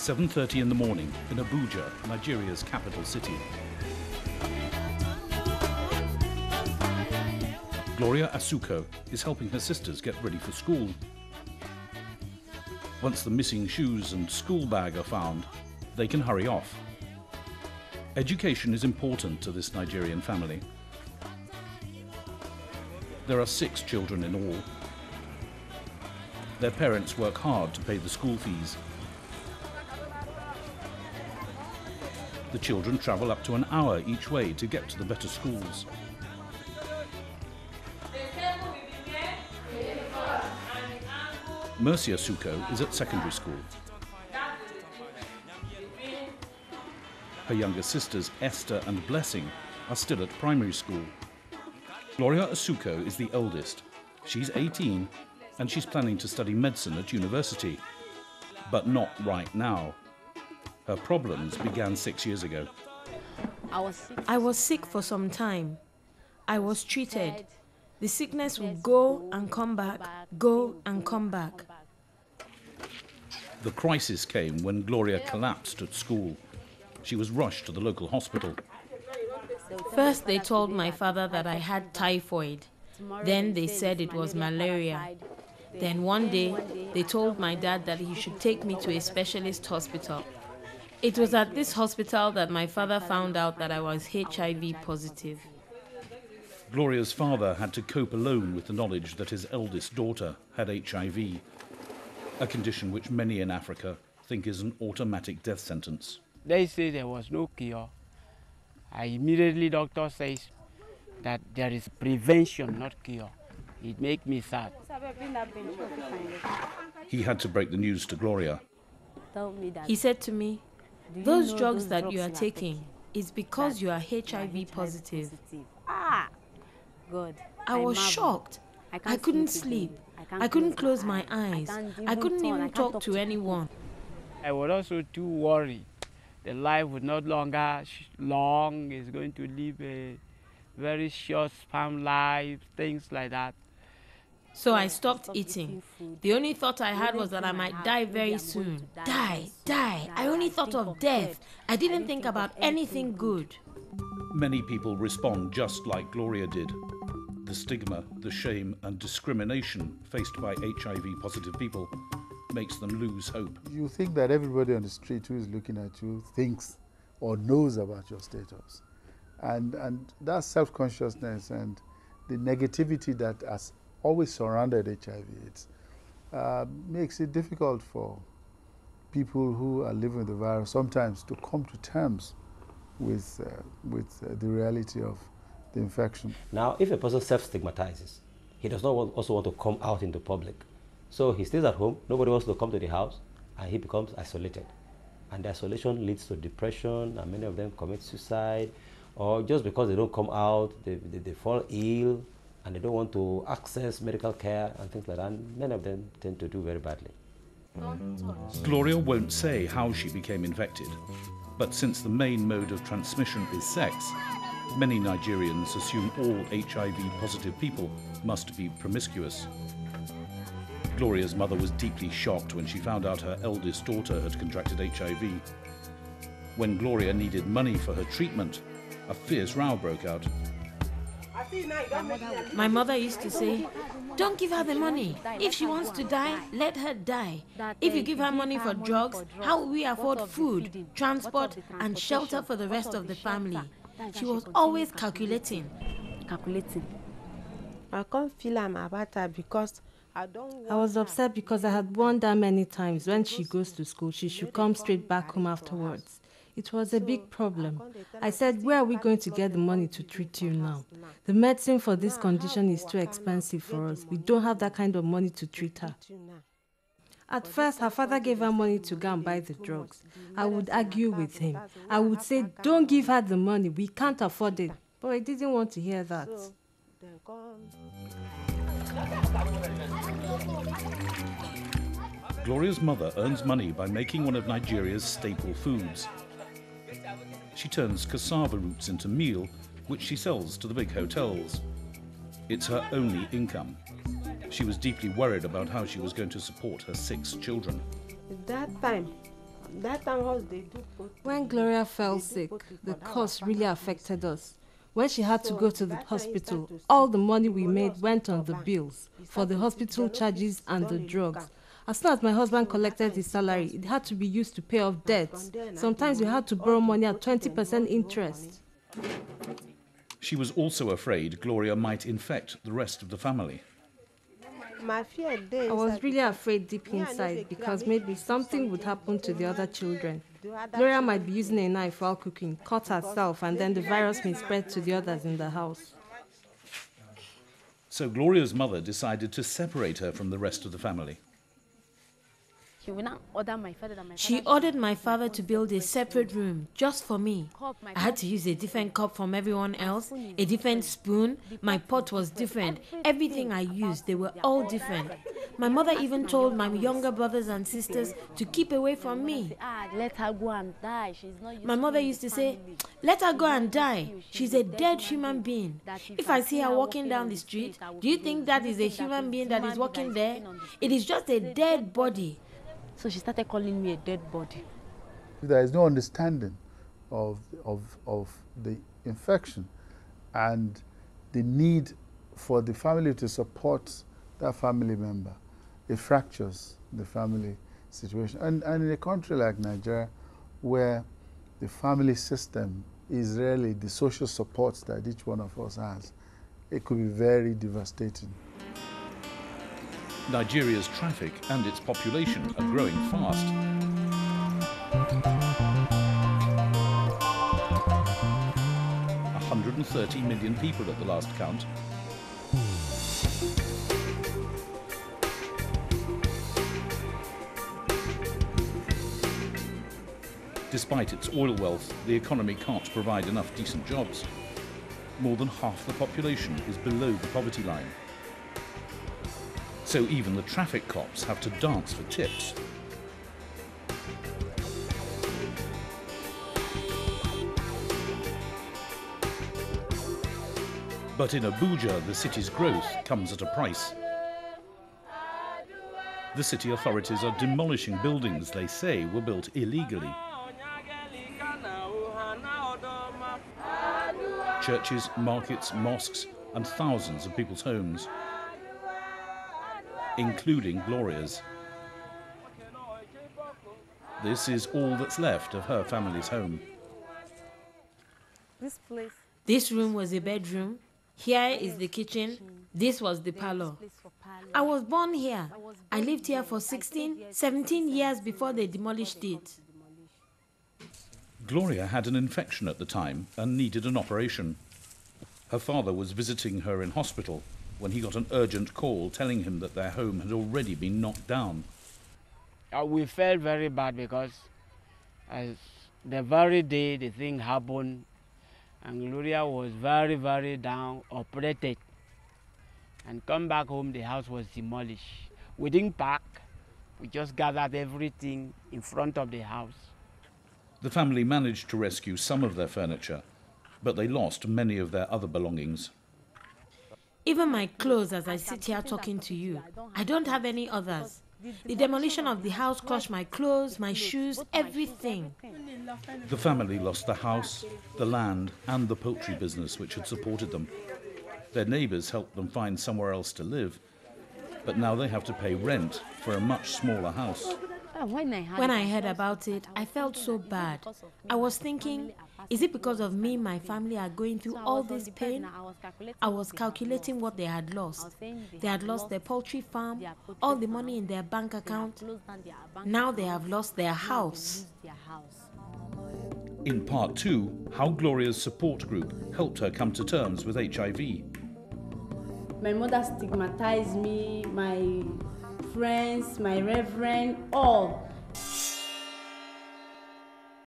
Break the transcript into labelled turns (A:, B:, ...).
A: 7:30 in the morning in Abuja, Nigeria's capital city. Gloria Asuko is helping her sisters get ready for school. Once the missing shoes and school bag are found, they can hurry off. Education is important to this Nigerian family. There are 6 children in all. Their parents work hard to pay the school fees. The children travel up to an hour each way to get to the better schools. Mercy Asuko is at secondary school. Her younger sisters, Esther and Blessing, are still at primary school. Gloria Asuko is the eldest. She's 18 and she's planning to study medicine at university. But not right now. Her problems began 6 years ago.
B: I was sick for some time. I was treated. The sickness would go and come back, go and come back.
A: The crisis came when Gloria collapsed at school. She was rushed to the local hospital.
B: First they told my father that I had typhoid. Then they said it was malaria. Then one day they told my dad that he should take me to a specialist hospital. It was at this hospital that my father found out that I was HIV positive.
A: Gloria's father had to cope alone with the knowledge that his eldest daughter had HIV, a condition which many in Africa think is an automatic death sentence.
C: They say there was no cure. Immediately doctor says that there is prevention, not cure. It makes me sad.
A: He had to break the news to Gloria.
B: He said to me, "Those drugs that you are taking is because you are HIV positive."
D: God.
B: I was shocked. I couldn't sleep. I couldn't close my eyes. I couldn't even talk to anyone.
C: I was also too worried. The life would not longer long. Is going to live a very short span life, things like that.
B: So I stopped eating. The only thought I had was that I might die very soon. Die. I only thought of death. I didn't think about anything good.
A: Many people respond just like Gloria did. The stigma, the shame and discrimination faced by HIV-positive people makes them lose hope.
E: You think that everybody on the street who is looking at you thinks or knows about your status. And that self-consciousness and the negativity that has always surrounded HIV/AIDS makes it difficult for people who are living with the virus sometimes to come to terms with the reality of the infection.
F: Now, if a person self-stigmatizes, he does not also want to come out into public. So he stays at home, nobody wants to come to the house, and he becomes isolated. And the isolation leads to depression, and many of them commit suicide, or just because they don't come out, they fall ill, and they don't want to access medical care and things like that. And many of them tend to do very badly.
A: Gloria won't say how she became infected, but since the main mode of transmission is sex, many Nigerians assume all HIV-positive people must be promiscuous. Gloria's mother was deeply shocked when she found out her eldest daughter had contracted HIV. When Gloria needed money for her treatment, a fierce row broke out.
B: My mother used to say, "Don't give her the money. If she wants to die, let her die. If you give her money for drugs, how will we afford food, transport, and shelter for the rest of the family?" She was always calculating.
G: I can't feel I'm about her because I was upset because I had warned her many times when she goes to school, she should come straight back home afterwards. It was a big problem. I said, "Where are we going to get the money to treat you now? The medicine for this condition is too expensive for us. We don't have that kind of money to treat her." At first, her father gave her money to go and buy the drugs. I would argue with him. I would say, "Don't give her the money. We can't afford it." But he didn't want to hear that.
A: Gloria's mother earns money by making one of Nigeria's staple foods. She turns cassava roots into meal, which she sells to the big hotels. It's her only income. She was deeply worried about how she was going to support her 6 children.
G: At that time, When Gloria fell sick, the cost really affected us. When she had to go to the hospital, all the money we made went on the bills for the hospital charges and the drugs. As soon as my husband collected his salary, it had to be used to pay off debts. Sometimes we had to borrow money at 20% interest.
A: She was also afraid Gloria might infect the rest of the family.
G: I was really afraid deep inside because maybe something would happen to the other children. Gloria might be using a knife while cooking, cut herself, and then the virus may spread to the others in the house.
A: So Gloria's mother decided to separate her from the rest of the family.
B: She ordered my father to build a separate room just for me. I had to use a different cup from everyone else, a different spoon. My pot was different. Everything I used, they were all different. My mother even told my younger brothers and sisters to keep away from me.
D: Let her go and die.
B: My mother used to say, let her go and die. She's a dead human being. If I see her walking down the street, do you think that is a human being that is walking there? It is just a dead body.
D: So she started calling me a dead body.
E: There is no understanding of the infection and the need for the family to support that family member. It fractures the family situation. And in a country like Nigeria, where the family system is really the social supports that each one of us has, it could be very devastating.
A: Nigeria's traffic and its population are growing fast. $130 million people at the last count. Despite its oil wealth, the economy can't provide enough decent jobs. More than half the population is below the poverty line. So even the traffic cops have to dance for tips. But in Abuja, the city's growth comes at a price. The city authorities are demolishing buildings they say were built illegally. Churches, markets, mosques, and thousands of people's homes, including Gloria's. This is all that's left of her family's home.
B: This room was a bedroom. Here is the kitchen. This was the parlor. I was born here. I lived here for 17 years before they demolished it.
A: Gloria had an infection at the time and needed an operation. Her father was visiting her in hospital when he got an urgent call telling him that their home had already been knocked down.
C: We felt very bad because the very day the thing happened, and Gloria was very, very down, operated, and come back home, the house was demolished. We didn't pack, we just gathered everything in front of the house.
A: The family managed to rescue some of their furniture, but they lost many of their other belongings.
B: Even my clothes, as I sit here talking to you, I don't have any others. The demolition of the house crushed my clothes, my shoes, everything.
A: The family lost the house, the land, and the poultry business which had supported them. Their neighbours helped them find somewhere else to live, but now they have to pay rent for a much smaller house.
B: When I heard about it, I felt so bad. I was thinking, is it because of me my family are going through all this pain? I was calculating what they had lost. They had lost their poultry farm, all the money in their bank account. Now they have lost their house.
A: In part 2, how Gloria's support group helped her come to terms with HIV.
H: My mother stigmatized me, my friends, my reverend, all.